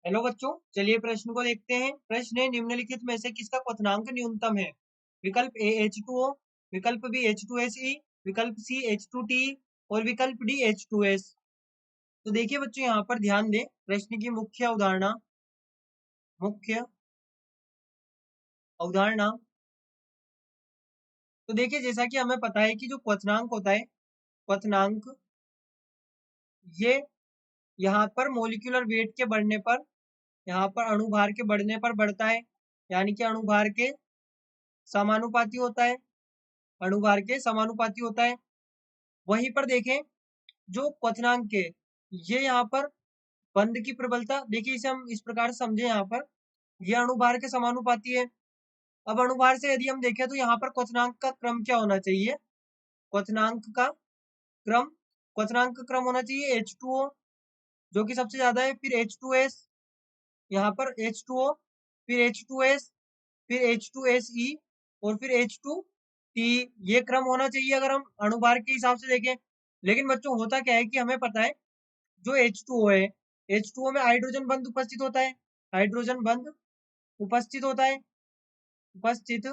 Hello बच्चों, चलिए प्रश्न को देखते हैं। प्रश्न है, निम्नलिखित में से किसका क्वथनांक न्यूनतम है? विकल्प ए H2O, विकल्प बी H2SE, विकल्प सी H2T और विकल्प डी H2S। तो देखिए बच्चों, यहाँ पर ध्यान दें प्रश्न की मुख्य अवधारणा। तो देखिए, जैसा कि हमें पता है कि जो क्वथनांक होता है, क्वथनांक ये यहाँ पर मोलिकुलर वेट के बढ़ने पर, यहाँ पर अणुभार के बढ़ने पर बढ़ता है, यानी कि अणुभार के समानुपाती होता है, अणुभार के समानुपाती होता है। वहीं पर देखें जो क्वथनांक है, ये यहाँ पर बंध की प्रबलता, देखिए इसे हम इस प्रकार से समझे, यहाँ पर ये अणुभार के समानुपाती है। अब अणुभार से यदि हम देखें तो यहाँ पर क्वथनांक का क्रम क्या होना चाहिए? क्वथनांक का क्रम क्वथनांक का क्रम होना चाहिए H2O, जो कि सबसे ज्यादा है, फिर H2S, यहाँ पर H2O, फिर H2S, फिर H2SE और फिर H2T। ये क्रम होना चाहिए अगर हम अणुभार के हिसाब से देखें। लेकिन बच्चों, होता क्या है कि हमें पता है जो H2O है, H2O में हाइड्रोजन बंध उपस्थित होता है, हाइड्रोजन बंध उपस्थित होता है, उपस्थित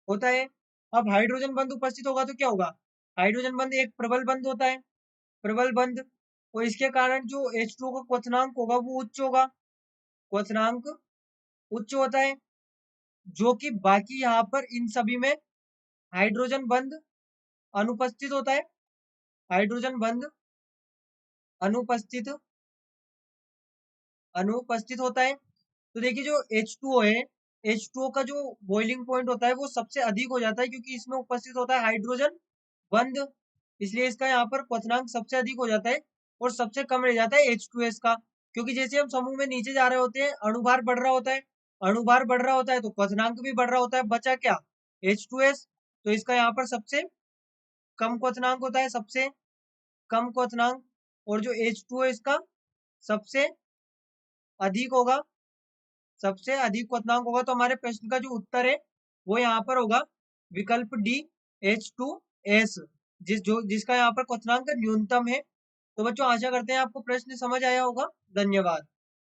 होता है। अब हाइड्रोजन बंध उपस्थित होगा तो क्या होगा? हाइड्रोजन बंध एक प्रबल बंध होता है, प्रबल बंध, और इसके कारण जो H2O का क्वथनांक होगा वो उच्च होगा, क्वथनांक उच्च होता है, जो कि बाकी यहाँ पर इन सभी में हाइड्रोजन बंध अनुपस्थित होता है, हाइड्रोजन बंध अनुपस्थित अनुपस्थित होता है। तो देखिए जो H2O है, H2O का जो बॉइलिंग पॉइंट होता है वो सबसे अधिक हो जाता है, क्योंकि इसमें उपस्थित होता है हाइड्रोजन बंध, इसलिए इसका यहाँ पर क्वथनांक सबसे अधिक हो जाता है और सबसे कम रह जाता है H2S का। क्योंकि जैसे हम समूह में नीचे जा रहे होते हैं, अणुभार बढ़ रहा होता है, अणुभार बढ़ रहा होता है तो क्वथनांक भी बढ़ रहा होता है, बचा क्या? H2S। तो इसका यहाँ पर सबसे कम क्वथनांक होता है, सबसे कम क्वथनांक, और जो H2O इसका सबसे अधिक होगा, सबसे अधिक क्वथनांक होगा। तो हमारे प्रश्न का जो उत्तर है वो यहाँ पर होगा विकल्प डी H2S, जिसका यहाँ पर क्वथनांक न्यूनतम है। तो बच्चों, आशा करते हैं आपको प्रश्न समझ आया होगा। धन्यवाद।